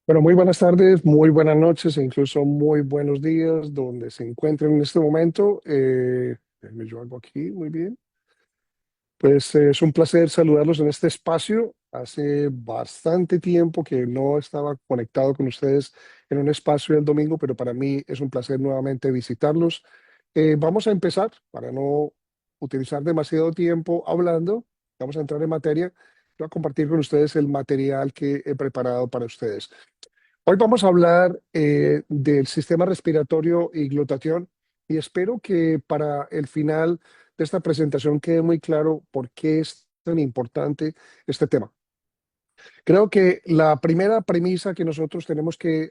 Bueno, muy buenas tardes, muy buenas noches e incluso muy buenos días donde se encuentren en este momento. Déjenme yo algo aquí, muy bien. Pues es un placer saludarlos en este espacio. Hace bastante tiempo que no estaba conectado con ustedes en un espacio del domingo, pero para mí es un placer nuevamente visitarlos. Vamos a empezar, para no utilizar demasiado tiempo hablando, vamos a entrar en materia. Voy a compartir con ustedes el material que he preparado para ustedes. Hoy vamos a hablar del sistema respiratorio y glutatión y espero que para el final de esta presentación quede muy claro por qué es tan importante este tema. Creo que la primera premisa que nosotros tenemos que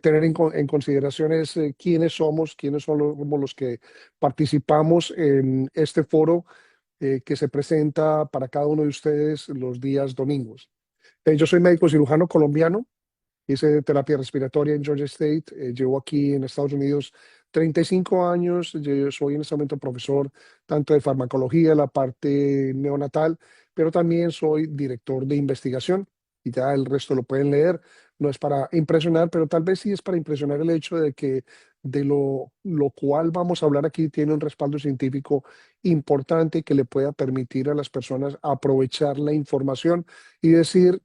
tener en consideración es quiénes somos, somos los que participamos en este foro que se presenta para cada uno de ustedes los días domingos. Yo soy médico cirujano colombiano. Hice terapia respiratoria en Georgia State. Llevo aquí en Estados Unidos 35 años. Yo soy en este momento profesor tanto de farmacología, la parte neonatal, pero también soy director de investigación. Y ya el resto lo pueden leer. No es para impresionar, pero tal vez sí es para impresionar el hecho de que de lo cual vamos a hablar aquí tiene un respaldo científico importante que le pueda permitir a las personas aprovechar la información y decir,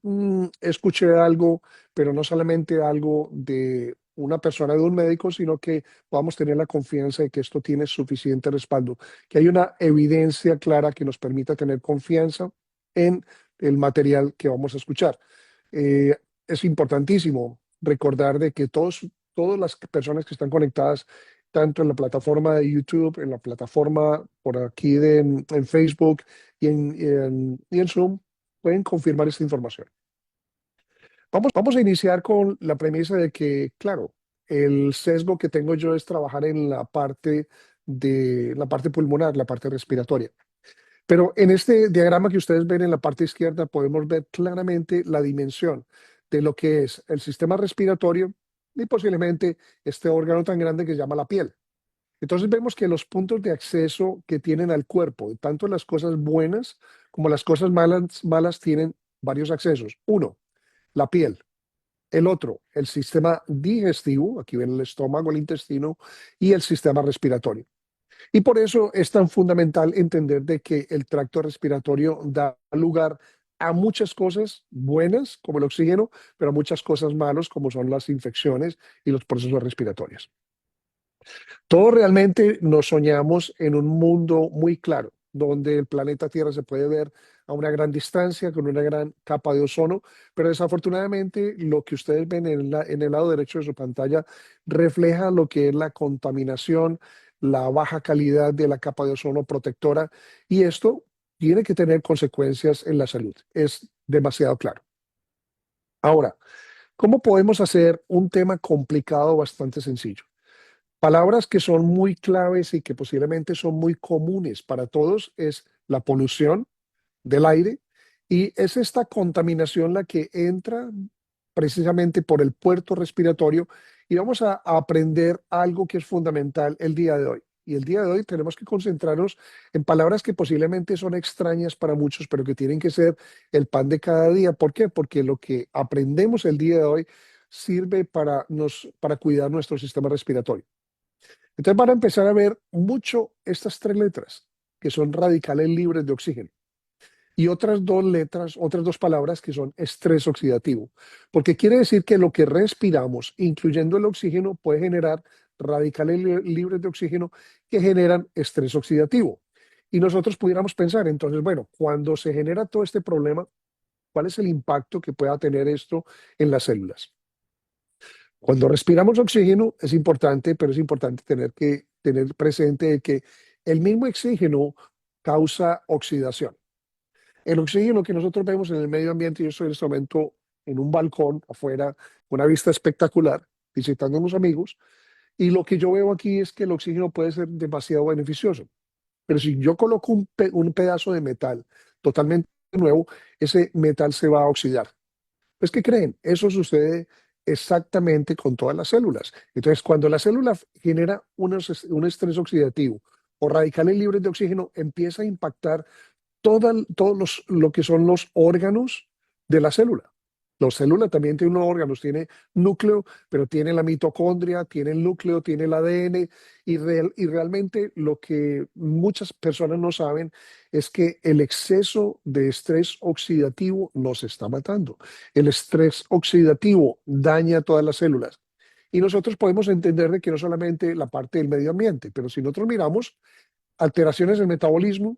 escuché algo, pero no solamente algo de una persona, de un médico, sino que podamos tener la confianza de que esto tiene suficiente respaldo, que hay una evidencia clara que nos permita tener confianza en el material que vamos a escuchar. Es importantísimo recordar de que todas las personas que están conectadas, tanto en la plataforma de YouTube, en la plataforma por aquí en Facebook y en Zoom, pueden confirmar esta información. Vamos a iniciar con la premisa de que, claro, el sesgo que tengo yo es trabajar en la parte pulmonar, la parte respiratoria. Pero en este diagrama que ustedes ven en la parte izquierda podemos ver claramente la dimensión de lo que es el sistema respiratorio y posiblemente este órgano tan grande que se llama la piel. Entonces vemos que los puntos de acceso que tienen al cuerpo, tanto las cosas buenas como las cosas malas tienen varios accesos. Uno, la piel. El otro, el sistema digestivo, aquí ven el estómago, el intestino, y el sistema respiratorio. Y por eso es tan fundamental entender de que el tracto respiratorio da lugar a muchas cosas buenas, como el oxígeno, pero a muchas cosas malas, como son las infecciones y los procesos respiratorios. Todos realmente nos soñamos en un mundo muy claro, donde el planeta Tierra se puede ver a una gran distancia, con una gran capa de ozono, pero desafortunadamente lo que ustedes ven en el lado derecho de su pantalla refleja lo que es la contaminación, la baja calidad de la capa de ozono protectora, y esto tiene que tener consecuencias en la salud. Es demasiado claro. Ahora, ¿cómo podemos hacer un tema complicado bastante sencillo? Palabras que son muy claves y que posiblemente son muy comunes para todos es la polución del aire y es esta contaminación la que entra precisamente por el puerto respiratorio y vamos a aprender algo que es fundamental el día de hoy. Y el día de hoy tenemos que concentrarnos en palabras que posiblemente son extrañas para muchos, pero que tienen que ser el pan de cada día. ¿Por qué? Porque lo que aprendemos el día de hoy sirve para cuidar nuestro sistema respiratorio. Entonces van a empezar a ver mucho estas tres letras, que son radicales libres de oxígeno, y otras dos letras, otras dos palabras que son estrés oxidativo, porque quiere decir que lo que respiramos, incluyendo el oxígeno, puede generar radicales libres de oxígeno que generan estrés oxidativo. Y nosotros pudiéramos pensar, entonces, bueno, cuando se genera todo este problema, ¿cuál es el impacto que pueda tener esto en las células? Cuando respiramos oxígeno es importante, pero es importante tener presente que el mismo oxígeno causa oxidación. El oxígeno que nosotros vemos en el medio ambiente, yo estoy en este momento en un balcón afuera, una vista espectacular, visitando a unos amigos, y lo que yo veo aquí es que el oxígeno puede ser demasiado beneficioso. Pero si yo coloco un pedazo de metal totalmente nuevo, ese metal se va a oxidar. Pues, ¿qué creen? Eso sucede exactamente con todas las células. Entonces, cuando la célula genera un estrés oxidativo o radicales libres de oxígeno, empieza a impactar todos lo que son los órganos de la célula. La célula también tiene unos órganos, tiene núcleo, pero tiene la mitocondria, tiene el núcleo, tiene el ADN y realmente lo que muchas personas no saben es que el exceso de estrés oxidativo nos está matando. El estrés oxidativo daña todas las células. Y nosotros podemos entender de que no solamente la parte del medio ambiente, pero si nosotros miramos alteraciones del metabolismo,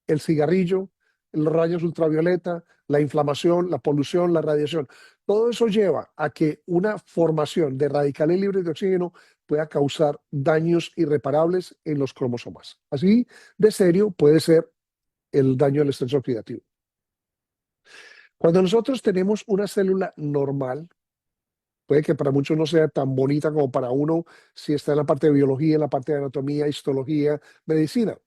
el cigarrillo, los rayos ultravioleta, la inflamación, la polución, la radiación. Todo eso lleva a que una formación de radicales libres de oxígeno pueda causar daños irreparables en los cromosomas. Así de serio puede ser el daño del estrés oxidativo. Cuando nosotros tenemos una célula normal, puede que para muchos no sea tan bonita como para uno si está en la parte de biología, en la parte de anatomía, histología, medicina.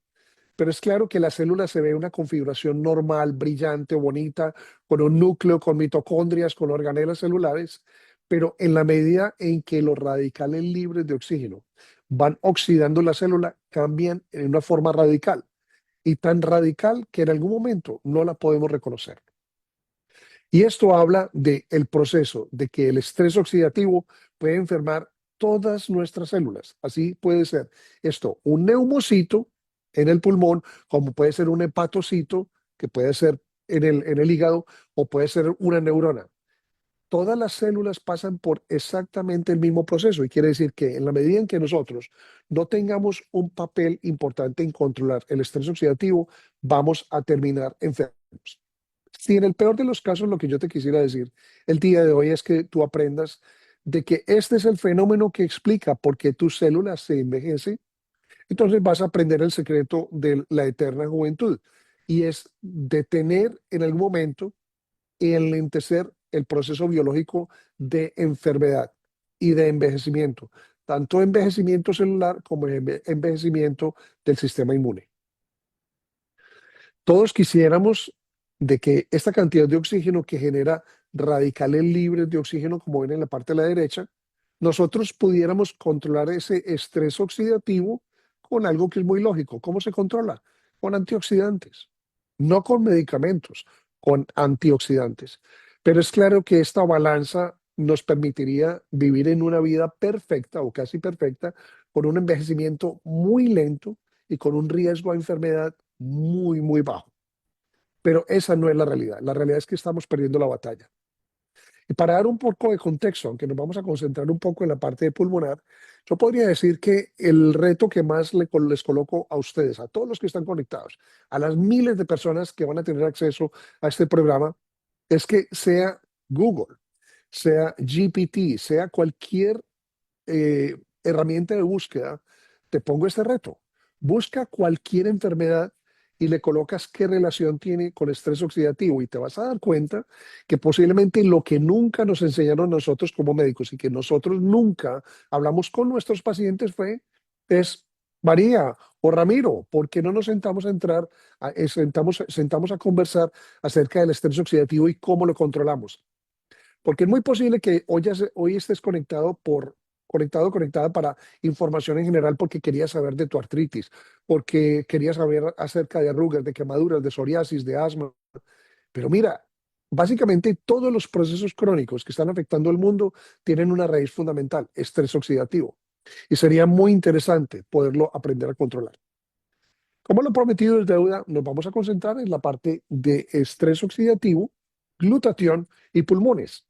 Pero es claro que la célula se ve una configuración normal, brillante, bonita, con un núcleo, con mitocondrias, con organelas celulares, pero en la medida en que los radicales libres de oxígeno van oxidando la célula, cambian en una forma radical y tan radical que en algún momento no la podemos reconocer. Y esto habla del proceso de que el estrés oxidativo puede enfermar todas nuestras células. Así puede ser esto, un neumocito en el pulmón, como puede ser un hepatocito, que puede ser en el hígado, o puede ser una neurona. Todas las células pasan por exactamente el mismo proceso y quiere decir que en la medida en que nosotros no tengamos un papel importante en controlar el estrés oxidativo, vamos a terminar enfermos. Si en el peor de los casos lo que yo te quisiera decir el día de hoy es que tú aprendas de que este es el fenómeno que explica por qué tus células se envejecen, entonces vas a aprender el secreto de la eterna juventud y es detener en algún momento y enlentecer el proceso biológico de enfermedad y de envejecimiento, tanto envejecimiento celular como envejecimiento del sistema inmune. Todos quisiéramos de que esta cantidad de oxígeno que genera radicales libres de oxígeno, como ven en la parte de la derecha, nosotros pudiéramos controlar ese estrés oxidativo con algo que es muy lógico. ¿Cómo se controla? Con antioxidantes, no con medicamentos, con antioxidantes. Pero es claro que esta balanza nos permitiría vivir en una vida perfecta o casi perfecta, con un envejecimiento muy lento y con un riesgo a enfermedad muy, muy bajo. Pero esa no es la realidad. La realidad es que estamos perdiendo la batalla. Y para dar un poco de contexto, aunque nos vamos a concentrar un poco en la parte de pulmonar, yo podría decir que el reto que más les coloco a ustedes, a todos los que están conectados, a las miles de personas que van a tener acceso a este programa, es que sea Google, sea GPT, sea cualquier herramienta de búsqueda, te pongo este reto. Busca cualquier enfermedad y le colocas qué relación tiene con estrés oxidativo y te vas a dar cuenta que posiblemente lo que nunca nos enseñaron nosotros como médicos y que nosotros nunca hablamos con nuestros pacientes es María o Ramiro, ¿por qué no nos sentamos a entrar, sentamos a conversar acerca del estrés oxidativo y cómo lo controlamos? Porque es muy posible que hoy estés conectada para información en general porque querías saber de tu artritis, porque querías saber acerca de arrugas, de quemaduras, de psoriasis, de asma. Pero mira, básicamente todos los procesos crónicos que están afectando al mundo tienen una raíz fundamental, estrés oxidativo. Y sería muy interesante poderlo aprender a controlar. Como lo prometido es deuda, nos vamos a concentrar en la parte de estrés oxidativo, glutatión y pulmones.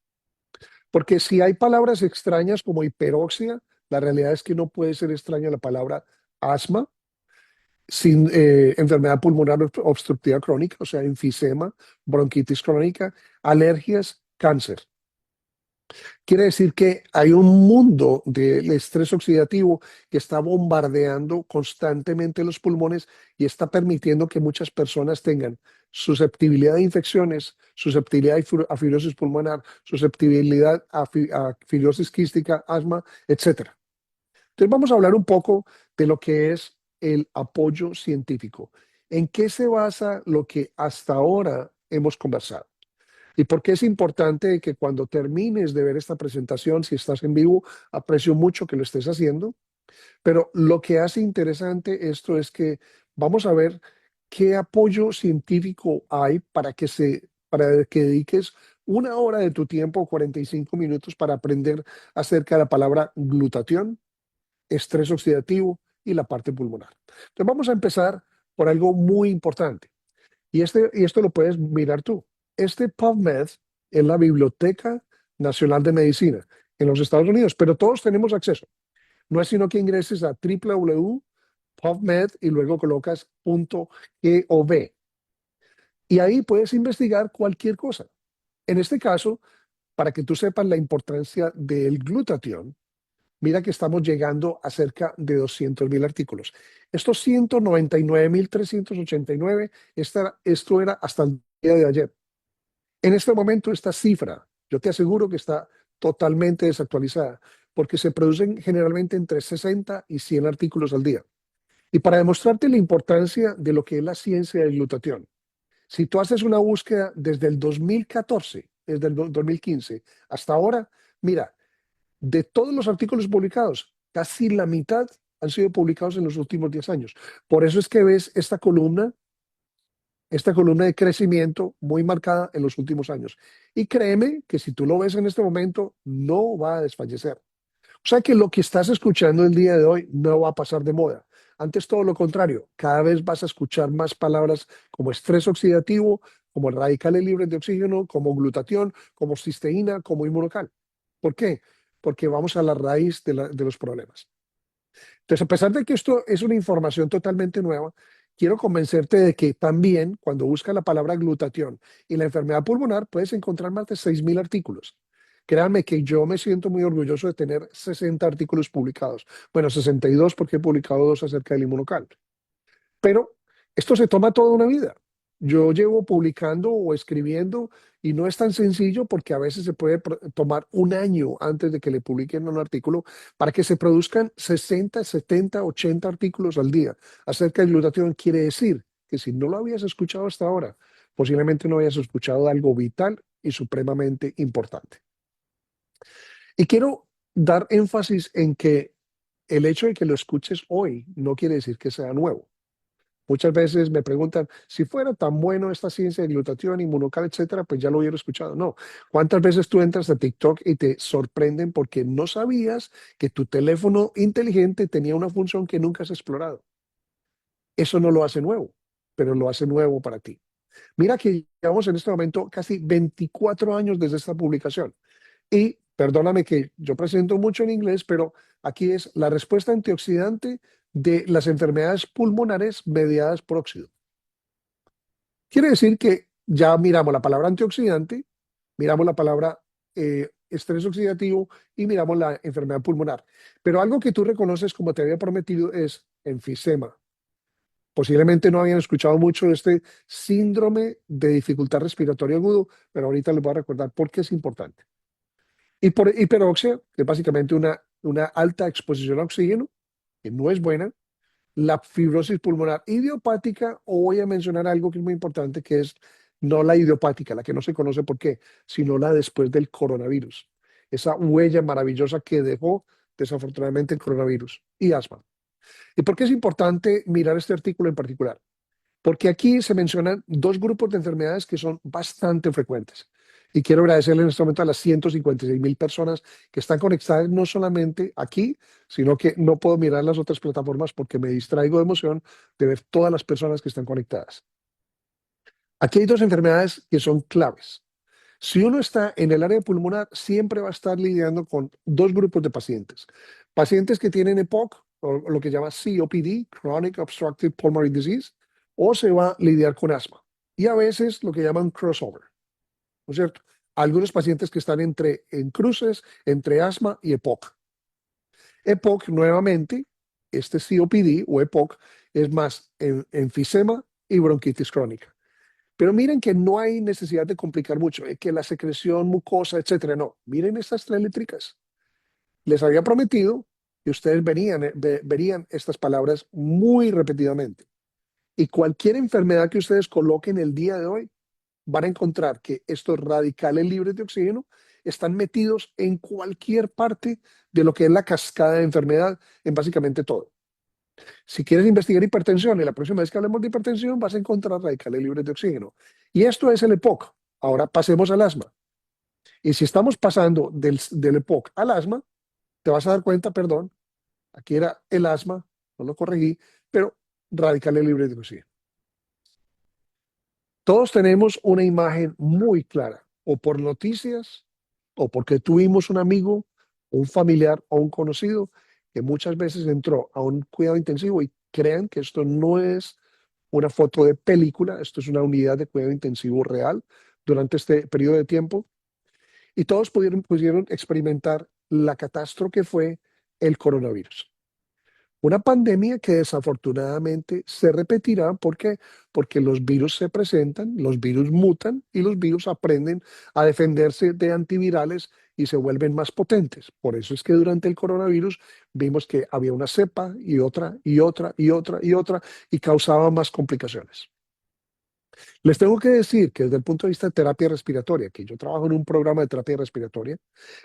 Porque si hay palabras extrañas como hiperoxia, la realidad es que no puede ser extraña la palabra asma, sin enfermedad pulmonar obstructiva crónica, o sea, enfisema, bronquitis crónica, alergias, cáncer. Quiere decir que hay un mundo del estrés oxidativo que está bombardeando constantemente los pulmones y está permitiendo que muchas personas tengan susceptibilidad a infecciones, susceptibilidad a fibrosis pulmonar, susceptibilidad a fibrosis quística, asma, etcétera. Entonces vamos a hablar un poco de lo que es el apoyo científico. ¿En qué se basa lo que hasta ahora hemos conversado? ¿Y por qué es importante que cuando termines de ver esta presentación, si estás en vivo, aprecio mucho que lo estés haciendo? Pero lo que hace interesante esto es que vamos a ver qué apoyo científico hay para que dediques una hora de tu tiempo, 45 minutos, para aprender acerca de la palabra glutatión, estrés oxidativo y la parte pulmonar. Entonces vamos a empezar por algo muy importante. Y esto lo puedes mirar tú. Este PubMed es la Biblioteca Nacional de Medicina en los Estados Unidos, pero todos tenemos acceso. No es sino que ingreses a www.pubmed y luego colocas .gov. Y ahí puedes investigar cualquier cosa. En este caso, para que tú sepas la importancia del glutatión, mira que estamos llegando a cerca de 200.000 artículos. Estos 199.389, esto era hasta el día de ayer. En este momento, esta cifra, yo te aseguro que está totalmente desactualizada, porque se producen generalmente entre 60 y 100 artículos al día. Y para demostrarte la importancia de lo que es la ciencia del glutatión, si tú haces una búsqueda desde el 2014, desde el 2015 hasta ahora, mira, de todos los artículos publicados, casi la mitad han sido publicados en los últimos 10 años. Por eso es que ves esta columna de crecimiento muy marcada en los últimos años. Y créeme que si tú lo ves en este momento, no va a desfallecer. O sea que lo que estás escuchando el día de hoy no va a pasar de moda. Antes todo lo contrario, cada vez vas a escuchar más palabras como estrés oxidativo, como radicales libres de oxígeno, como glutatión, como cisteína, como inmunocal. ¿Por qué? Porque vamos a la raíz de los problemas. Entonces, a pesar de que esto es una información totalmente nueva, quiero convencerte de que también cuando buscas la palabra glutatión y la enfermedad pulmonar, puedes encontrar más de 6.000 artículos. Créanme que yo me siento muy orgulloso de tener 60 artículos publicados. Bueno, 62 porque he publicado dos acerca del inmunocal. Pero esto se toma toda una vida. Yo llevo publicando o escribiendo y no es tan sencillo porque a veces se puede tomar un año antes de que le publiquen un artículo para que se produzcan 60, 70, 80 artículos al día acerca de glutatión. Quiere decir que si no lo habías escuchado hasta ahora, posiblemente no habías escuchado algo vital y supremamente importante. Y quiero dar énfasis en que el hecho de que lo escuches hoy no quiere decir que sea nuevo. Muchas veces me preguntan, si fuera tan bueno esta ciencia de glutatión, inmunocal, etcétera, pues ya lo hubiera escuchado. No. ¿Cuántas veces tú entras a TikTok y te sorprenden porque no sabías que tu teléfono inteligente tenía una función que nunca has explorado? Eso no lo hace nuevo, pero lo hace nuevo para ti. Mira que llevamos en este momento casi 24 años desde esta publicación. Y perdóname que yo presento mucho en inglés, pero aquí es la respuesta antioxidante de las enfermedades pulmonares mediadas por óxido. Quiere decir que ya miramos la palabra antioxidante, miramos la palabra estrés oxidativo y miramos la enfermedad pulmonar. Pero algo que tú reconoces, como te había prometido, es enfisema. Posiblemente no habían escuchado mucho de este síndrome de dificultad respiratoria agudo, pero ahorita les voy a recordar por qué es importante. Y por hiperoxia, que es básicamente una alta exposición a oxígeno, que no es buena, la fibrosis pulmonar idiopática, o voy a mencionar algo que es muy importante, que es no la idiopática, la que no se conoce por qué, sino la después del coronavirus. Esa huella maravillosa que dejó desafortunadamente el coronavirus y asma. ¿Y por qué es importante mirar este artículo en particular? Porque aquí se mencionan dos grupos de enfermedades que son bastante frecuentes. Y quiero agradecerle en este momento a las 156.000 personas que están conectadas no solamente aquí, sino que no puedo mirar las otras plataformas porque me distraigo de emoción de ver todas las personas que están conectadas. Aquí hay dos enfermedades que son claves. Si uno está en el área pulmonar, siempre va a estar lidiando con dos grupos de pacientes. Pacientes que tienen EPOC, o lo que llama COPD, Chronic Obstructive Pulmonary Disease, o se va a lidiar con asma. Y a veces lo que llaman crossover, ¿no es cierto? Algunos pacientes que están en cruces entre asma y EPOC. EPOC, nuevamente, este COPD o EPOC es más enfisema y bronquitis crónica. Pero miren que no hay necesidad de complicar mucho, que la secreción mucosa, etcétera. No, miren estas tres eléctricas. Les había prometido que ustedes verían estas palabras muy repetidamente. Y cualquier enfermedad que ustedes coloquen el día de hoy, van a encontrar que estos radicales libres de oxígeno están metidos en cualquier parte de lo que es la cascada de enfermedad, en básicamente todo. Si quieres investigar hipertensión y la próxima vez que hablemos de hipertensión vas a encontrar radicales libres de oxígeno. Y esto es el EPOC. Ahora pasemos al asma. Y si estamos pasando del EPOC al asma, te vas a dar cuenta, perdón, aquí era el asma, no lo corregí, pero radicales libres de oxígeno. Todos tenemos una imagen muy clara, o por noticias, o porque tuvimos un amigo, o un familiar o un conocido que muchas veces entró a un cuidado intensivo y crean que esto no es una foto de película, esto es una unidad de cuidado intensivo real durante este periodo de tiempo y todos pudieron experimentar la catástrofe que fue el coronavirus. Una pandemia que desafortunadamente se repetirá. ¿Por qué? Porque los virus se presentan, los virus mutan y los virus aprenden a defenderse de antivirales y se vuelven más potentes. Por eso es que durante el coronavirus vimos que había una cepa y otra y otra y otra y otra y causaba más complicaciones. Les tengo que decir que desde el punto de vista de terapia respiratoria, que yo trabajo en un programa de terapia respiratoria,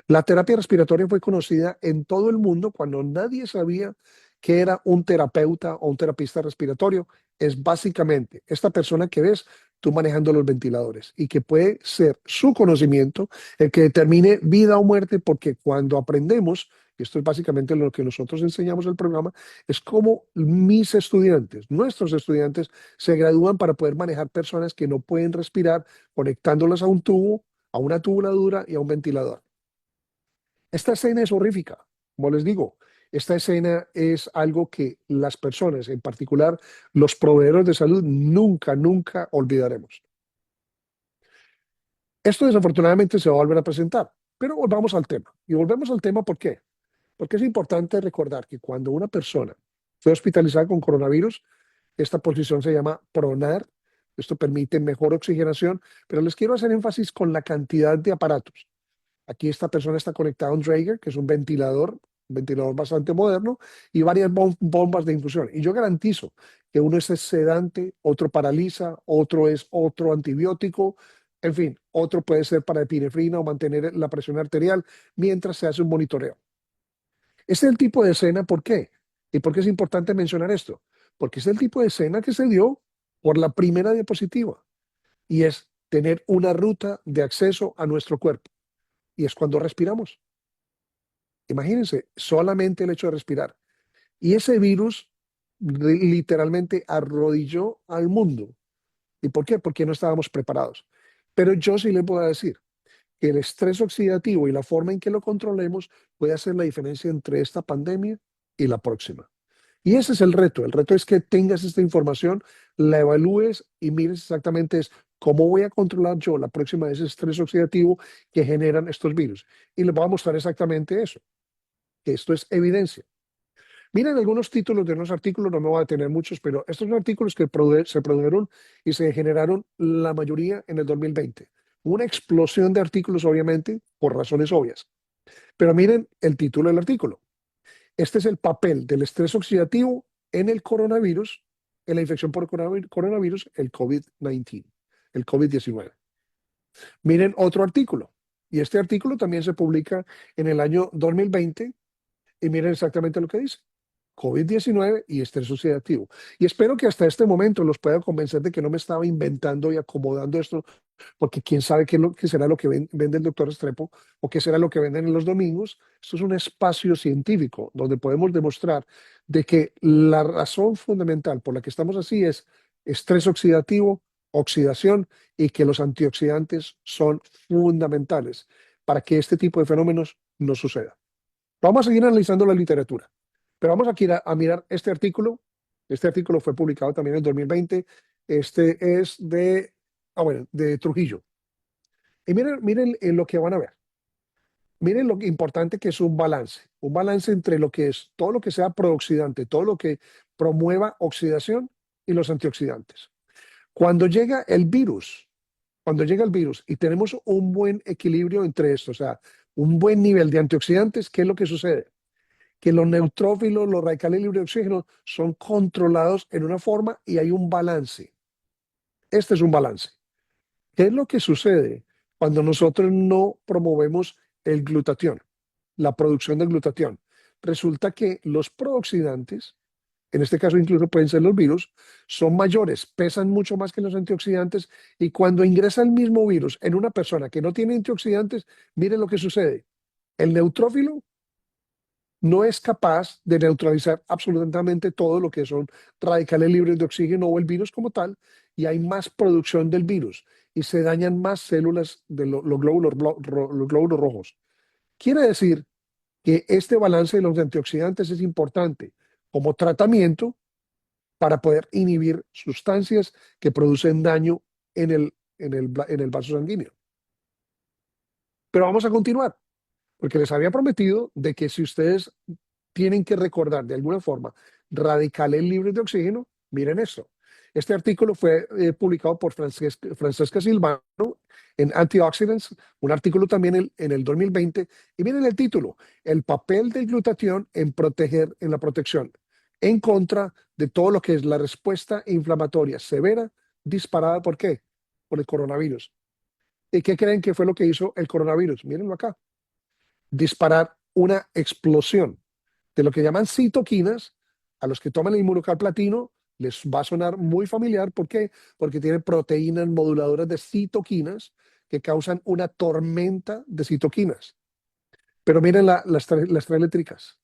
la terapia respiratoria fue conocida en todo el mundo cuando nadie sabía que era un terapeuta o un terapista respiratorio. Es básicamente esta persona que ves tú manejando los ventiladores y que puede ser su conocimiento el que determine vida o muerte, porque cuando aprendemos, y esto es básicamente lo que nosotros enseñamos en el programa, es como mis estudiantes, nuestros estudiantes, se gradúan para poder manejar personas que no pueden respirar, conectándolas a un tubo, a una tubuladura y a un ventilador. Esta escena es horrífica, como les digo. Esta escena es algo que las personas, en particular los proveedores de salud, nunca, nunca olvidaremos. Esto desafortunadamente se va a volver a presentar, pero volvamos al tema. Y volvemos al tema, ¿por qué? Porque es importante recordar que cuando una persona fue hospitalizada con coronavirus, esta posición se llama pronar. Esto permite mejor oxigenación, pero les quiero hacer énfasis con la cantidad de aparatos. Aquí esta persona está conectada a un Draeger, que es un ventilador bastante moderno, y varias bombas de infusión. Y yo garantizo que uno es sedante, otro paraliza, otro es otro antibiótico, en fin, otro puede ser para epinefrina o mantener la presión arterial mientras se hace un monitoreo. Este es el tipo de escena, ¿por qué? ¿Y por qué es importante mencionar esto? Porque es el tipo de escena que se dio por la primera diapositiva, y es tener una ruta de acceso a nuestro cuerpo, y es cuando respiramos. Imagínense, solamente el hecho de respirar. Y ese virus literalmente arrodilló al mundo. ¿Y por qué? Porque no estábamos preparados. Pero yo sí les voy a decir que el estrés oxidativo y la forma en que lo controlemos puede hacer la diferencia entre esta pandemia y la próxima. Y ese es el reto. El reto es que tengas esta información, la evalúes y mires exactamente es cómo voy a controlar yo la próxima ese estrés oxidativo que generan estos virus. Y les voy a mostrar exactamente eso, que esto es evidencia. Miren algunos títulos de unos artículos, no me voy a detener muchos, pero estos son artículos que se produjeron y se generaron la mayoría en el 2020. Una explosión de artículos, obviamente, por razones obvias. Pero miren el título del artículo. Este es el papel del estrés oxidativo en el coronavirus, en la infección por coronavirus, el COVID-19, el COVID-19. Miren otro artículo. Y este artículo también se publica en el año 2020 y miren exactamente lo que dice. COVID-19 y estrés oxidativo. Y espero que hasta este momento los pueda convencer de que no me estaba inventando y acomodando esto, porque quién sabe qué será lo que vende el doctor Estrepo o qué será lo que venden en los domingos. Esto es un espacio científico donde podemos demostrar de que la razón fundamental por la que estamos así es estrés oxidativo, oxidación, y que los antioxidantes son fundamentales para que este tipo de fenómenos no suceda. Vamos a seguir analizando la literatura, pero vamos aquí a mirar este artículo. Este artículo fue publicado también en el 2020. Este es de Trujillo. Y miren, miren lo que van a ver. Miren lo importante que es un balance entre lo que es todo lo que sea prooxidante, todo lo que promueva oxidación y los antioxidantes. Cuando llega el virus, cuando llega el virus y tenemos un buen equilibrio entre esto, o sea, un buen nivel de antioxidantes, ¿qué es lo que sucede? Que los neutrófilos, los radicales libres de oxígeno, son controlados en una forma y hay un balance. Este es un balance. ¿Qué es lo que sucede cuando nosotros no promovemos el glutatión, la producción del glutatión? Resulta que los prooxidantes en este caso incluso pueden ser los virus, son mayores, pesan mucho más que los antioxidantes y cuando ingresa el mismo virus en una persona que no tiene antioxidantes, miren lo que sucede. El neutrófilo no es capaz de neutralizar absolutamente todo lo que son radicales libres de oxígeno o el virus como tal, y hay más producción del virus y se dañan más células de los glóbulos, los glóbulos rojos. Quiere decir que este balance de los antioxidantes es importante como tratamiento para poder inhibir sustancias que producen daño en el vaso sanguíneo. Pero vamos a continuar, porque les había prometido de que si ustedes tienen que recordar de alguna forma radicales libres de oxígeno, miren esto. Este artículo fue publicado por Francesca Silvano en Antioxidants, un artículo también en el 2020. Y miren el título, el papel del glutatión en proteger, en la protección en contra de todo lo que es la respuesta inflamatoria severa disparada, ¿por qué? Por el coronavirus. ¿Y qué creen que fue lo que hizo el coronavirus? Mírenlo acá, disparar una explosión de lo que llaman citoquinas. A los que toman el inmunocal-platino les va a sonar muy familiar. ¿Por qué? Porque tiene proteínas moduladoras de citoquinas que causan una tormenta de citoquinas. Pero miren las tres eléctricas,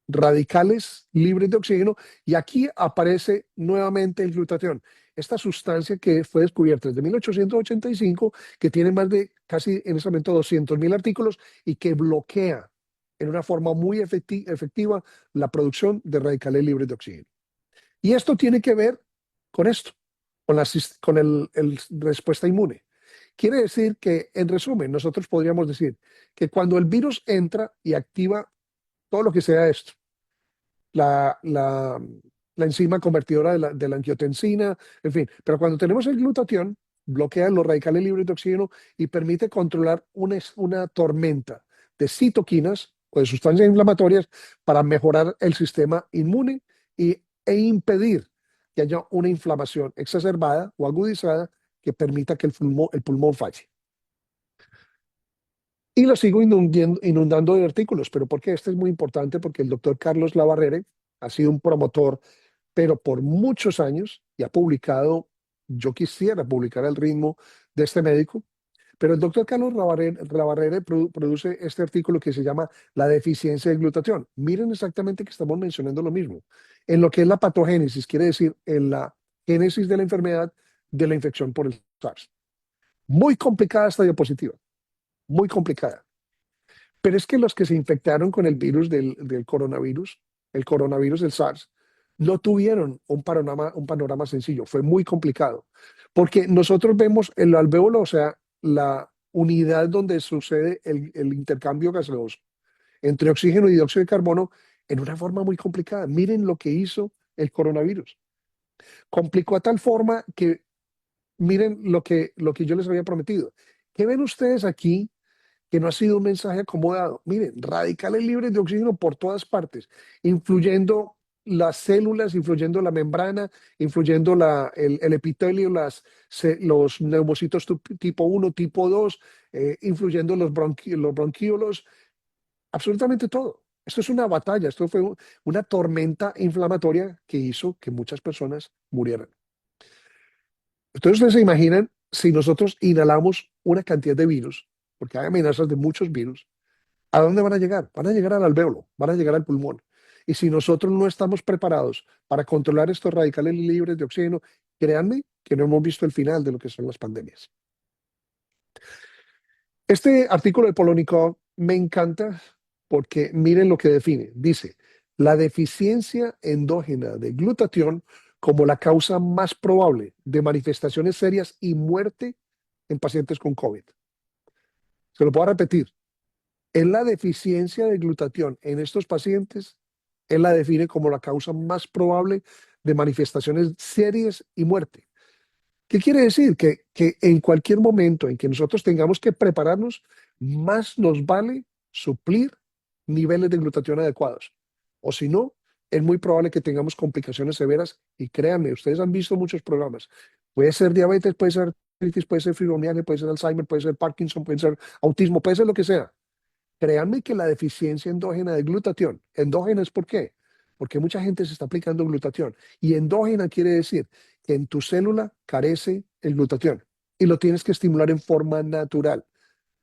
radicales libres de oxígeno, y aquí aparece nuevamente el glutatión, esta sustancia que fue descubierta desde 1885, que tiene más de casi en ese momento 200.000 artículos y que bloquea en una forma muy efectiva la producción de radicales libres de oxígeno. Y esto tiene que ver con esto, con el respuesta inmune. Quiere decir que, en resumen, nosotros podríamos decir que cuando el virus entra y activa todo lo que sea esto, la, la, la enzima convertidora de la angiotensina, en fin. Pero cuando tenemos el glutatión, bloquea los radicales libres de oxígeno y permite controlar una tormenta de citoquinas o de sustancias inflamatorias para mejorar el sistema inmune e impedir que haya una inflamación exacerbada o agudizada que permita que el pulmón falle. Y lo sigo inundando de artículos, pero ¿por qué? Este es muy importante porque el doctor Carlos Lavarrere ha sido un promotor, pero por muchos años, y ha publicado, yo quisiera publicar al ritmo de este médico, pero el doctor Carlos Lavarrere produce este artículo que se llama La deficiencia de glutatión. Miren exactamente que estamos mencionando lo mismo. En lo que es la patogénesis, quiere decir en la génesis de la enfermedad de la infección por el SARS. Muy complicada esta diapositiva, muy complicada. Pero es que los que se infectaron con el virus del coronavirus, el coronavirus del SARS, no tuvieron un panorama sencillo, fue muy complicado, porque nosotros vemos el alvéolo, o sea, la unidad donde sucede el intercambio gaseoso entre oxígeno y dióxido de carbono en una forma muy complicada. Miren lo que hizo el coronavirus. Complicó a tal forma que miren lo que yo les había prometido. ¿Qué ven ustedes aquí que no ha sido un mensaje acomodado? Miren, radicales libres de oxígeno por todas partes, influyendo las células, influyendo la membrana, influyendo el epitelio, los neumocitos tipo 1, tipo 2, influyendo los bronquiolos, absolutamente todo. Esto es una batalla, esto fue una tormenta inflamatoria que hizo que muchas personas murieran. Entonces, ustedes se imaginan si nosotros inhalamos una cantidad de virus, porque hay amenazas de muchos virus. ¿A dónde van a llegar? Van a llegar al alvéolo, van a llegar al pulmón. Y si nosotros no estamos preparados para controlar estos radicales libres de oxígeno, créanme que no hemos visto el final de lo que son las pandemias. Este artículo de Polonikov me encanta porque miren lo que define. Dice, la deficiencia endógena de glutatión como la causa más probable de manifestaciones serias y muerte en pacientes con COVID. Se lo puedo repetir. Es la deficiencia de glutatión en estos pacientes, él la define como la causa más probable de manifestaciones serias y muerte. ¿Qué quiere decir? Que en cualquier momento en que nosotros tengamos que prepararnos, más nos vale suplir niveles de glutatión adecuados. O si no, es muy probable que tengamos complicaciones severas y créanme, ustedes han visto muchos programas. Puede ser diabetes, puede ser artritis, puede ser fibromialgia, puede ser Alzheimer, puede ser Parkinson, puede ser autismo, puede ser lo que sea. Créanme que la deficiencia endógena de glutatión, endógena es por qué, porque mucha gente se está aplicando glutatión. Y endógena quiere decir que en tu célula carece el glutatión y lo tienes que estimular en forma natural,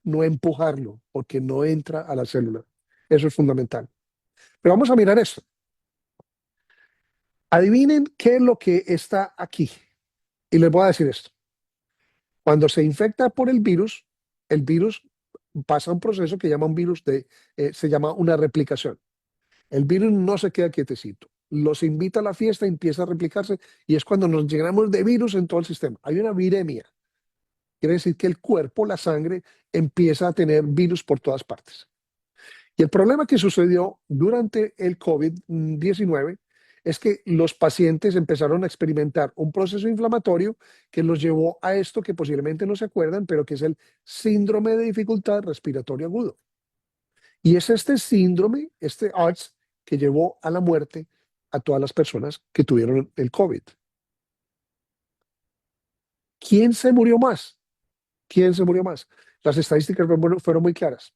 no empujarlo, porque no entra a la célula. Eso es fundamental. Pero vamos a mirar esto. Adivinen qué es lo que está aquí. Y les voy a decir esto. Cuando se infecta por el virus pasa un proceso que llama un virus se llama una replicación. El virus no se queda quietecito. Los invita a la fiesta, empieza a replicarse y es cuando nos llenamos de virus en todo el sistema. Hay una viremia. Quiere decir que el cuerpo, la sangre, empieza a tener virus por todas partes. Y el problema que sucedió durante el COVID-19 es que los pacientes empezaron a experimentar un proceso inflamatorio que los llevó a esto que posiblemente no se acuerdan, pero que es el síndrome de dificultad respiratoria agudo. Y es este síndrome, este ARDS, que llevó a la muerte a todas las personas que tuvieron el COVID. ¿Quién se murió más? ¿Quién se murió más? Las estadísticas fueron muy claras.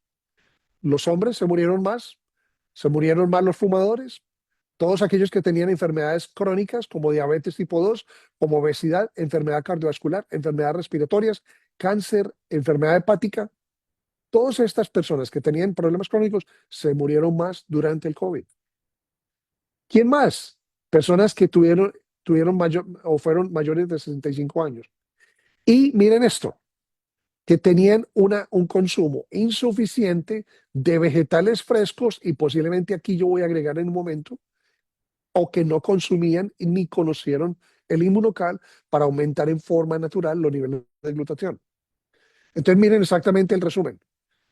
Los hombres se murieron más los fumadores, todos aquellos que tenían enfermedades crónicas como diabetes tipo 2, como obesidad, enfermedad cardiovascular, enfermedades respiratorias, cáncer, enfermedad hepática. Todas estas personas que tenían problemas crónicos se murieron más durante el COVID. ¿Quién más? Personas que tuvieron mayor o fueron mayores de 65 años. Y miren esto, que tenían un consumo insuficiente de vegetales frescos y posiblemente aquí yo voy a agregar en un momento, o que no consumían ni conocieron el inmunocal para aumentar en forma natural los niveles de glutatión. Entonces miren exactamente el resumen.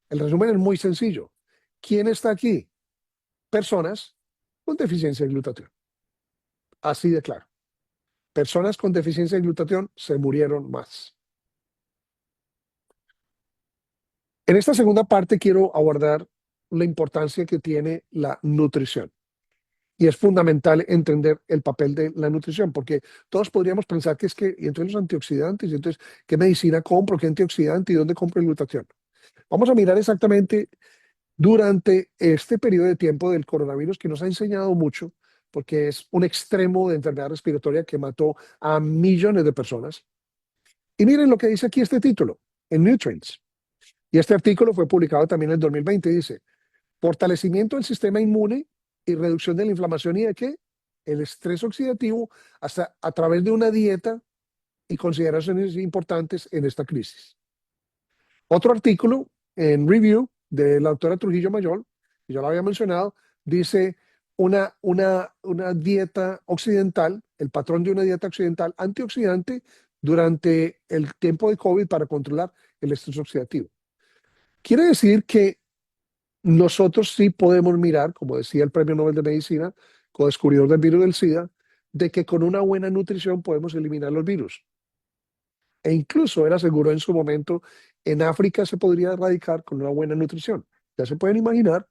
El resumen es muy sencillo. ¿Quién está aquí? Personas con deficiencia de glutatión. Así de claro. Personas con deficiencia de glutatión se murieron más. En esta segunda parte quiero abordar la importancia que tiene la nutrición. Y es fundamental entender el papel de la nutrición, porque todos podríamos pensar que es que, y entonces los antioxidantes, y entonces, ¿qué medicina compro? ¿Qué antioxidante? ¿Y dónde compro el glutatión? Vamos a mirar exactamente durante este periodo de tiempo del coronavirus que nos ha enseñado mucho, porque es un extremo de enfermedad respiratoria que mató a millones de personas. Y miren lo que dice aquí este título, en Nutrients. Y este artículo fue publicado también en el 2020. Dice, fortalecimiento del sistema inmune y reducción de la inflamación y de qué? El estrés oxidativo hasta a través de una dieta y consideraciones importantes en esta crisis. Otro artículo en Review de la doctora Trujillo Mayor, que ya lo había mencionado, dice una dieta occidental, el patrón de una dieta occidental antioxidante durante el tiempo de COVID para controlar el estrés oxidativo. Quiere decir que nosotros sí podemos mirar, como decía el Premio Nobel de Medicina, co-descubridor del virus del SIDA, de que con una buena nutrición podemos eliminar los virus. E incluso él aseguró en su momento, en África se podría erradicar con una buena nutrición. Ya se pueden imaginar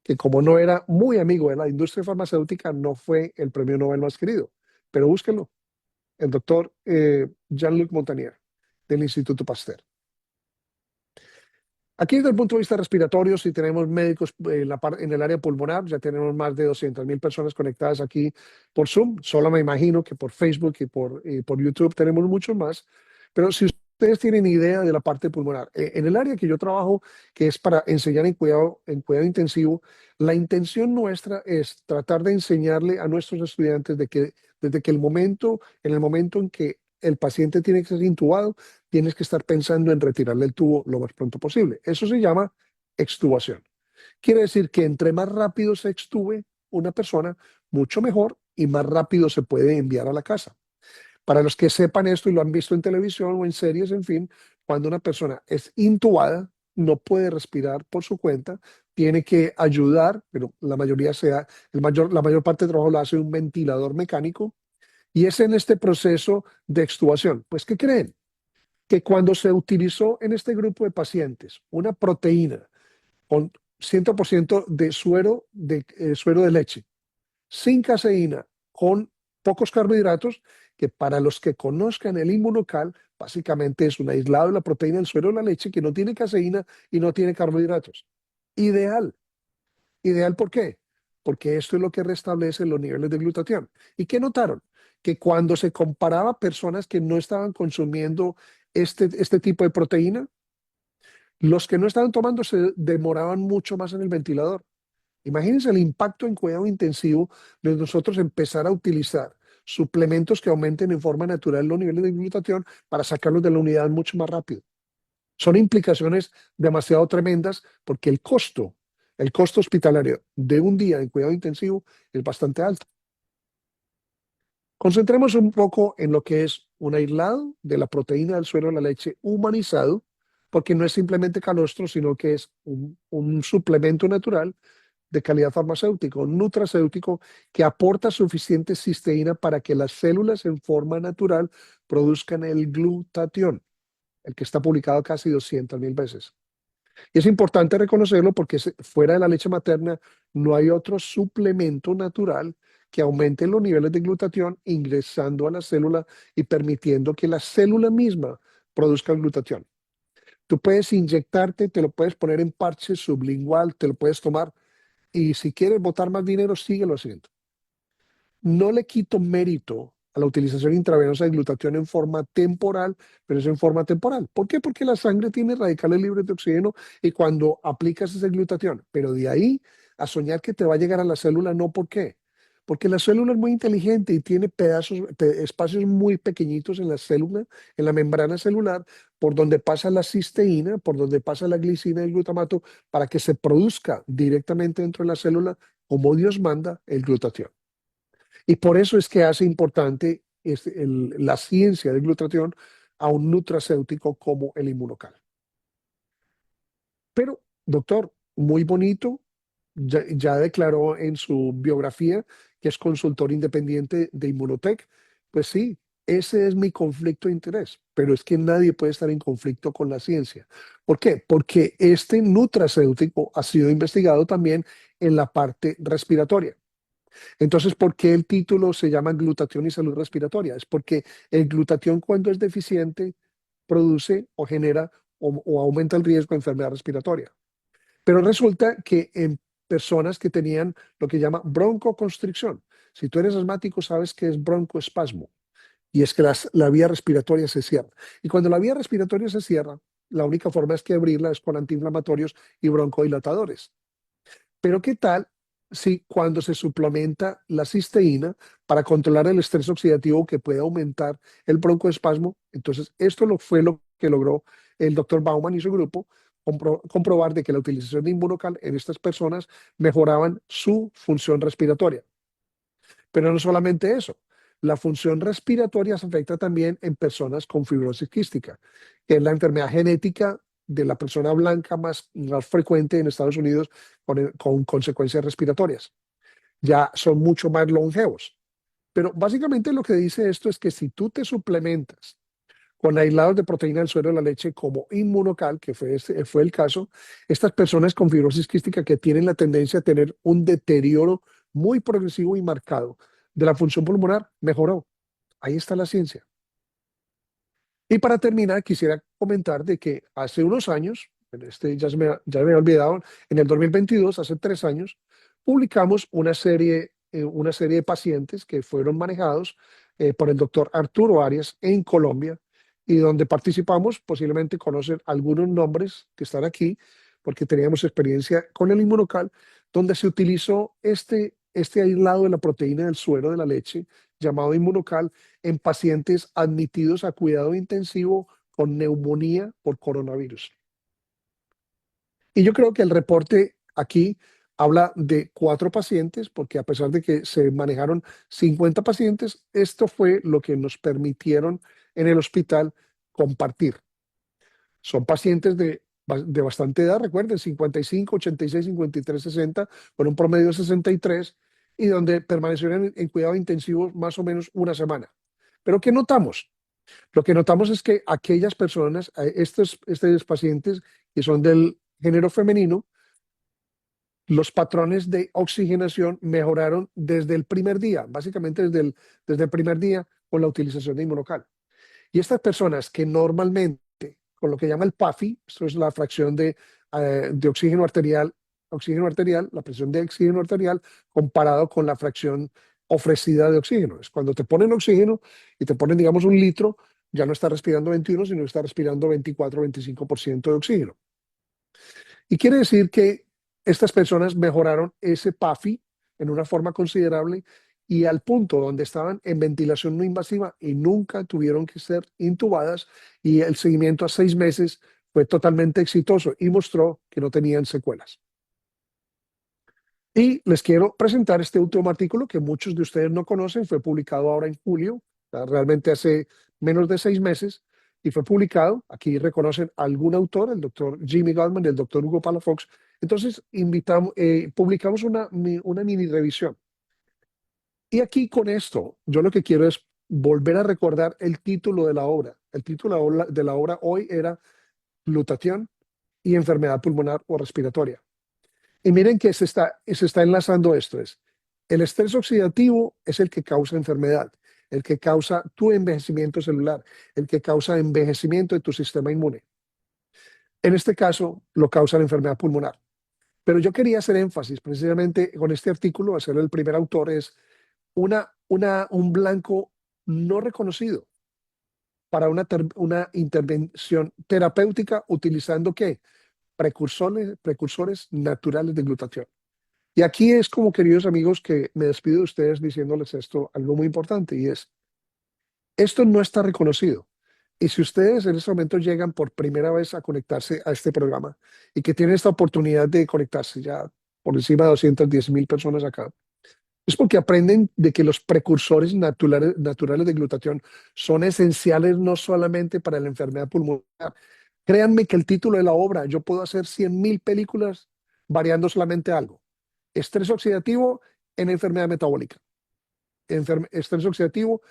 que como no era muy amigo de la industria farmacéutica, no fue el premio Nobel más querido. Pero búsquenlo, el doctor Jean-Luc Montagnier, del Instituto Pasteur. Aquí desde el punto de vista respiratorio, si tenemos médicos en el área pulmonar, ya tenemos más de 200.000 personas conectadas aquí por Zoom. Solo me imagino que por Facebook y por YouTube tenemos muchos más. Pero si ustedes tienen idea de la parte pulmonar, en el área que yo trabajo, que es para enseñar en cuidado intensivo, la intención nuestra es tratar de enseñarle a nuestros estudiantes de que desde que en el momento en que el paciente tiene que ser intubado, tienes que estar pensando en retirarle el tubo lo más pronto posible. Eso se llama extubación. Quiere decir que entre más rápido se extube una persona, mucho mejor y más rápido se puede enviar a la casa. Para los que sepan esto y lo han visto en televisión o en series, en fin, cuando una persona es intubada, no puede respirar por su cuenta, tiene que ayudar, pero la mayoría la mayor parte del trabajo lo hace un ventilador mecánico y es en este proceso de extubación. Pues, ¿qué creen? Que cuando se utilizó en este grupo de pacientes una proteína con 100% de suero de leche, sin caseína, con pocos carbohidratos, que para los que conozcan el inmunocal, básicamente es un aislado de la proteína del suero de la leche que no tiene caseína y no tiene carbohidratos. Ideal. ¿Ideal por qué? porque esto es lo que restablece los niveles de glutatión. ¿Y qué notaron? Que cuando se comparaba personas que no estaban consumiendo este tipo de proteína, los que no estaban tomando se demoraban mucho más en el ventilador. Imagínense el impacto en cuidado intensivo de nosotros empezar a utilizar suplementos que aumenten en forma natural los niveles de glutatión para sacarlos de la unidad mucho más rápido. Son implicaciones demasiado tremendas porque el costo hospitalario de un día en cuidado intensivo es bastante alto. Concentremos un poco en lo que es un aislado de la proteína del suero de la leche humanizado, porque no es simplemente calostro, sino que es un suplemento natural de calidad farmacéutica, un nutracéutico que aporta suficiente cisteína para que las células en forma natural produzcan el glutatión, el que está publicado casi 200.000 veces. Y es importante reconocerlo porque fuera de la leche materna no hay otro suplemento natural que aumente los niveles de glutatión ingresando a la célula y permitiendo que la célula misma produzca el glutatión. Tú puedes inyectarte, te lo puedes poner en parche sublingual, te lo puedes tomar y si quieres botar más dinero, síguelo haciendo. No le quito mérito a la utilización intravenosa de glutatión en forma temporal, pero es en forma temporal. ¿Por qué? Porque la sangre tiene radicales libres de oxígeno y cuando aplicas ese glutatión, pero de ahí a soñar que te va a llegar a la célula, no, ¿por qué? Porque la célula es muy inteligente y tiene espacios muy pequeñitos en la célula, en la membrana celular, por donde pasa la cisteína, por donde pasa la glicina y el glutamato, para que se produzca directamente dentro de la célula, como Dios manda, el glutatión. Y por eso es que hace importante la ciencia del glutatión a un nutracéutico como el inmunocal. Pero, doctor, muy bonito, ya declaró en su biografía que es consultor independiente de Inmunotech. Pues sí, ese es mi conflicto de interés, pero es que nadie puede estar en conflicto con la ciencia. ¿Por qué? Porque este nutracéutico ha sido investigado también en la parte respiratoria. Entonces, ¿por qué el título se llama glutatión y salud respiratoria? Es porque el glutatión cuando es deficiente produce o genera o aumenta el riesgo de enfermedad respiratoria. Pero resulta que en personas que tenían lo que llama broncoconstricción, si tú eres asmático sabes que es broncoespasmo y es que la vía respiratoria se cierra. Y cuando la vía respiratoria se cierra, la única forma es que abrirla es con antiinflamatorios y broncodilatadores. Pero ¿qué tal si cuando se suplementa la cisteína para controlar el estrés oxidativo que puede aumentar el broncoespasmo? Entonces, fue lo que logró el doctor Bauman y su grupo, comprobar de que la utilización de Inmunocal en estas personas mejoraban su función respiratoria. Pero no solamente eso, la función respiratoria se afecta también en personas con fibrosis quística, que es la enfermedad genética de la persona blanca más frecuente en Estados Unidos con consecuencias respiratorias. Ya son mucho más longevos. Pero básicamente lo que dice esto es que si tú te suplementas con aislados de proteína del suero de la leche como Inmunocal, que fue el caso, estas personas con fibrosis quística que tienen la tendencia a tener un deterioro muy progresivo y marcado de la función pulmonar, mejoró. Ahí está la ciencia. Y para terminar, quisiera comentar de que hace unos años, ya me he olvidado, en el 2022, hace 3 años, publicamos una serie de pacientes que fueron manejados por el doctor Arturo Arias en Colombia y donde participamos, posiblemente conocen algunos nombres que están aquí, porque teníamos experiencia con el inmunocal, donde se utilizó este aislado de la proteína del suero de la leche llamado inmunocal en pacientes admitidos a cuidado intensivo con neumonía por coronavirus. Y yo creo que el reporte aquí habla de 4 pacientes, porque a pesar de que se manejaron 50 pacientes, esto fue lo que nos permitieron en el hospital compartir. Son pacientes de bastante edad, recuerden, 55, 86, 53, 60, con un promedio de 63, y donde permanecieron en cuidado intensivo más o menos una semana. Pero ¿qué notamos? Lo que notamos es que aquellas personas, estos pacientes que son del género femenino, los patrones de oxigenación mejoraron desde el primer día, básicamente desde el primer día con la utilización de inmunocal. Y estas personas que normalmente, con lo que llama el PAFI, esto es la fracción de oxígeno arterial oxígeno arterial, la presión de oxígeno arterial comparado con la fracción ofrecida de oxígeno. Es cuando te ponen oxígeno y te ponen, digamos, 1 litro, ya no está respirando 21, sino está respirando 24 o 25% de oxígeno. Y quiere decir que estas personas mejoraron ese PAFI en una forma considerable y al punto donde estaban en ventilación no invasiva y nunca tuvieron que ser intubadas, y el seguimiento a 6 meses fue totalmente exitoso y mostró que no tenían secuelas. Y les quiero presentar este último artículo que muchos de ustedes no conocen. Fue publicado ahora en julio, realmente hace menos de 6 meses, y fue publicado. Aquí reconocen algún autor, el doctor Jimmy Goldman y el doctor Hugo Palafox. Entonces, publicamos una mini revisión. Y aquí con esto, yo lo que quiero es volver a recordar el título de la obra. El título de la obra hoy era Glutatión y enfermedad pulmonar o respiratoria. Y miren que se está enlazando esto. El estrés oxidativo es el que causa enfermedad, el que causa tu envejecimiento celular, el que causa envejecimiento de tu sistema inmune. En este caso, lo causa la enfermedad pulmonar. Pero yo quería hacer énfasis precisamente con este artículo, hacer el primer autor, es un blanco no reconocido para una intervención terapéutica utilizando ¿qué? Precursores naturales de glutatión. Y aquí es como, queridos amigos, que me despido de ustedes diciéndoles esto, algo muy importante, y es, esto no está reconocido. Y si ustedes en este momento llegan por primera vez a conectarse a este programa y que tienen esta oportunidad de conectarse ya por encima de 210.000 personas acá, es porque aprenden de que los precursores naturales de glutatión son esenciales no solamente para la enfermedad pulmonar. Créanme que el título de la obra, yo puedo hacer 100.000 películas variando solamente algo. Estrés oxidativo en enfermedad metabólica, estrés oxidativo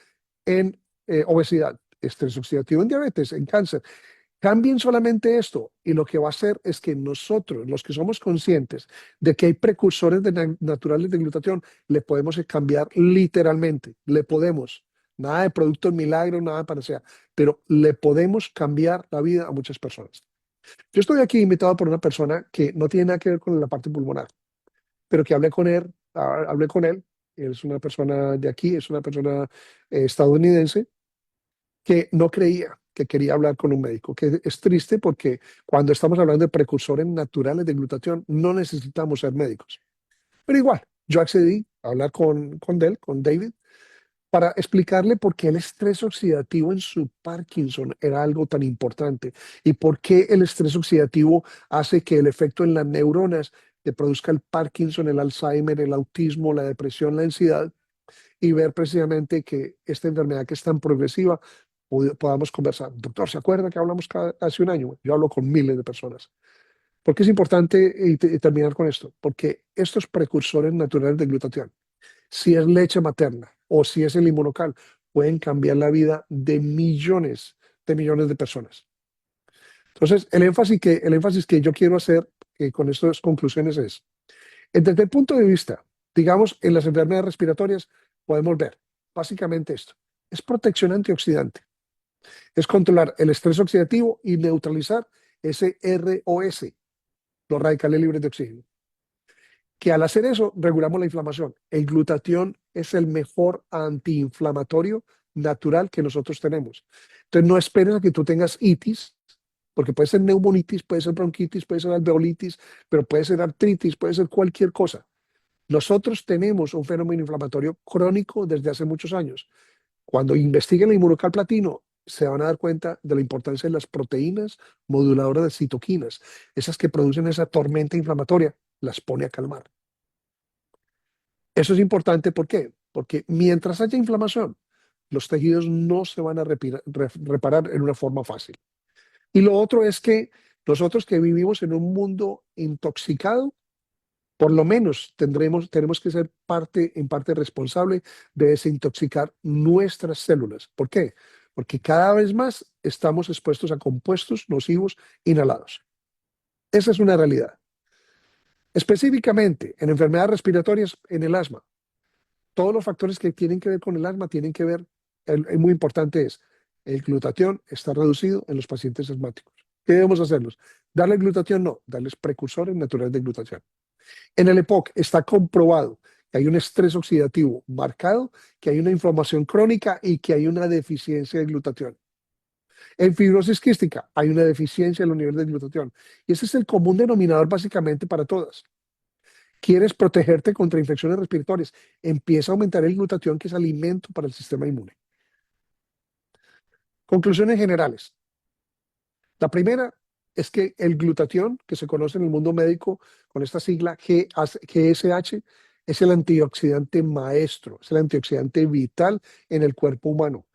en obesidad, estrés oxidativo en diabetes, en cáncer. Cambien solamente esto y lo que va a hacer es que nosotros, los que somos conscientes de que hay precursores naturales de glutatión, le podemos cambiar literalmente, le podemos. Nada de productos milagros, nada de panacea, pero le podemos cambiar la vida a muchas personas. Yo estoy aquí invitado por una persona que no tiene nada que ver con la parte pulmonar, pero que hablé con él. Él es una persona de aquí, es una persona estadounidense que no creía que quería hablar con un médico, que es triste porque cuando estamos hablando de precursores naturales de glutatión no necesitamos ser médicos. Pero igual, yo accedí a hablar con David, para explicarle por qué el estrés oxidativo en su Parkinson era algo tan importante y por qué el estrés oxidativo hace que el efecto en las neuronas te produzca el Parkinson, el Alzheimer, el autismo, la depresión, la ansiedad, y ver precisamente que esta enfermedad que es tan progresiva podamos conversar. Doctor, ¿se acuerda que hablamos hace un año? Yo hablo con miles de personas. ¿Por qué es importante y terminar con esto? Porque estos precursores naturales de glutatión, si es leche materna o si es el inmunocal, pueden cambiar la vida de millones de personas. Entonces, el énfasis que yo quiero hacer con estas conclusiones es, desde el punto de vista, digamos, en las enfermedades respiratorias, podemos ver básicamente esto. Es protección antioxidante, es controlar el estrés oxidativo y neutralizar ese ROS, los radicales libres de oxígeno, que al hacer eso regulamos la inflamación. El glutatión es el mejor antiinflamatorio natural que nosotros tenemos. Entonces no esperes a que tú tengas itis, porque puede ser neumonitis, puede ser bronquitis, puede ser alveolitis, pero puede ser artritis, puede ser cualquier cosa. Nosotros tenemos un fenómeno inflamatorio crónico desde hace muchos años. Cuando investiguen el inmunocal platino, se van a dar cuenta de la importancia de las proteínas moduladoras de citoquinas, esas que producen esa tormenta inflamatoria, las pone a calmar. Eso es importante, ¿por qué? Porque mientras haya inflamación, los tejidos no se van a reparar en una forma fácil. Y lo otro es que nosotros que vivimos en un mundo intoxicado, por lo menos tenemos que ser en parte responsable de desintoxicar nuestras células. ¿Por qué? Porque cada vez más estamos expuestos a compuestos nocivos inhalados. Esa es una realidad. Específicamente en enfermedades respiratorias, en el asma, todos los factores que tienen que ver con el asma tienen que ver, muy importante es, el glutatión está reducido en los pacientes asmáticos. ¿Qué debemos hacerlos? ¿Darle glutatión? No, darles precursores naturales de glutatión. En el EPOC está comprobado que hay un estrés oxidativo marcado, que hay una inflamación crónica y que hay una deficiencia de glutatión. En fibrosis quística hay una deficiencia en los niveles de glutatión. Y ese es el común denominador básicamente para todas. ¿Quieres protegerte contra infecciones respiratorias? Empieza a aumentar el glutatión, que es alimento para el sistema inmune. Conclusiones generales. La primera es que el glutatión, que se conoce en el mundo médico con esta sigla GSH, es el antioxidante maestro, es el antioxidante vital en el cuerpo humano.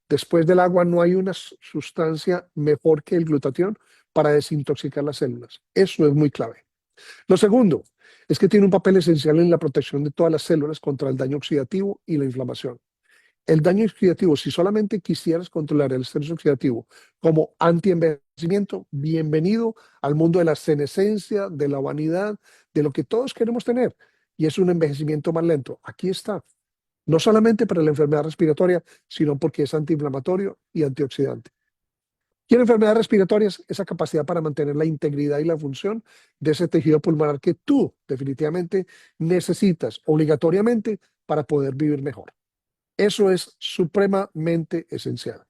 Después del agua no hay una sustancia mejor que el glutatión para desintoxicar las células. Eso es muy clave. Lo segundo es que tiene un papel esencial en la protección de todas las células contra el daño oxidativo y la inflamación. El daño oxidativo, si solamente quisieras controlar el estrés oxidativo como antienvejecimiento, bienvenido al mundo de la senescencia, de la vanidad, de lo que todos queremos tener. Y es un envejecimiento más lento. Aquí está. No solamente para la enfermedad respiratoria, sino porque es antiinflamatorio y antioxidante. ¿Quiere enfermedades respiratorias? Esa capacidad para mantener la integridad y la función de ese tejido pulmonar que tú definitivamente necesitas obligatoriamente para poder vivir mejor. Eso es supremamente esencial.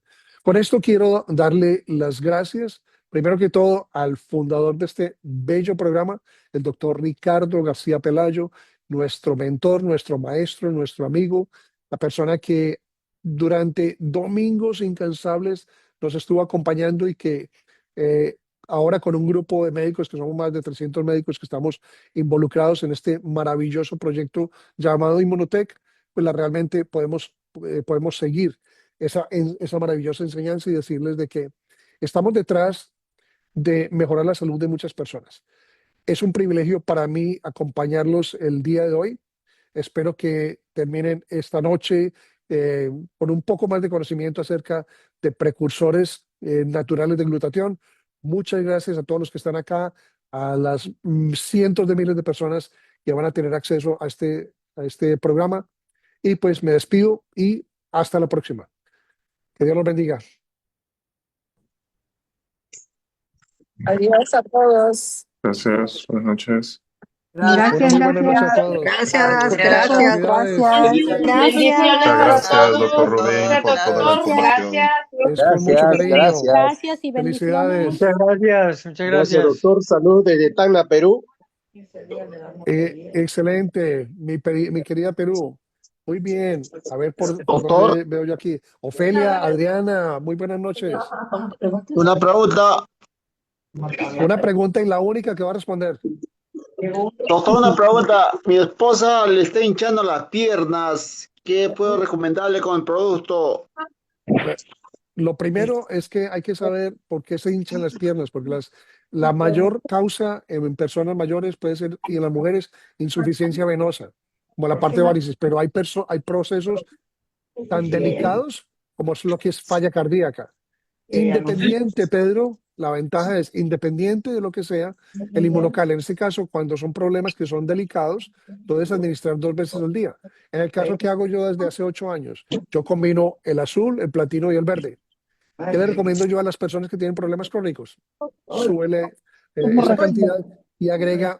Con esto quiero darle las gracias, primero que todo, al fundador de este bello programa, el doctor Ricardo García Pelayo, nuestro mentor, nuestro maestro, nuestro amigo, la persona que durante domingos incansables nos estuvo acompañando y que ahora con un grupo de médicos, que somos más de 300 médicos que estamos involucrados en este maravilloso proyecto llamado Inmunotech, pues realmente podemos seguir esa maravillosa enseñanza y decirles de que estamos detrás de mejorar la salud de muchas personas. Es un privilegio para mí acompañarlos el día de hoy. Espero que terminen esta noche con un poco más de conocimiento acerca de precursores naturales de glutatión. Muchas gracias a todos los que están acá, a las cientos de miles de personas que van a tener acceso a este programa. Y pues me despido y hasta la próxima. Que Dios los bendiga. Adiós a todos. Gracias, buenas noches. Bueno, Gracias, muy buenas noches a gracias. todos. Gracias, Gracias, Felicidades. Bendiciones Muchas para gracias, todos. doctor Rubén, por toda la Doctor, gracias. información. gracias. Es con mucho Gracias, cariño. gracias. Gracias y bendiciones. Felicidades. Muchas gracias, muchas Gracias, gracias. doctor. Salud desde Tacna, Perú. Excelente, mi querida Perú. Muy bien. A ver por Doctor, dónde veo yo aquí. Ofelia, Adriana, muy buenas noches. una pregunta. Una pregunta y la única que va a responder. Doctor, una pregunta. Mi esposa le está hinchando las piernas. ¿Qué puedo recomendarle con el producto? Lo primero es que hay que saber por qué se hinchan las piernas, porque la mayor causa en personas mayores puede ser, y en las mujeres, insuficiencia venosa, como la parte de varices, pero hay procesos tan delicados como es lo que es falla cardíaca. Independiente, Pedro, la ventaja es, independiente de lo que sea, el inmunocal, en este caso, cuando son problemas que son delicados, puedes administrar 2 veces al día. En el caso que hago yo desde hace 8 años, yo combino el azul, el platino y el verde. ¿Qué le recomiendo yo a las personas que tienen problemas crónicos? Súbele esa cantidad y agrega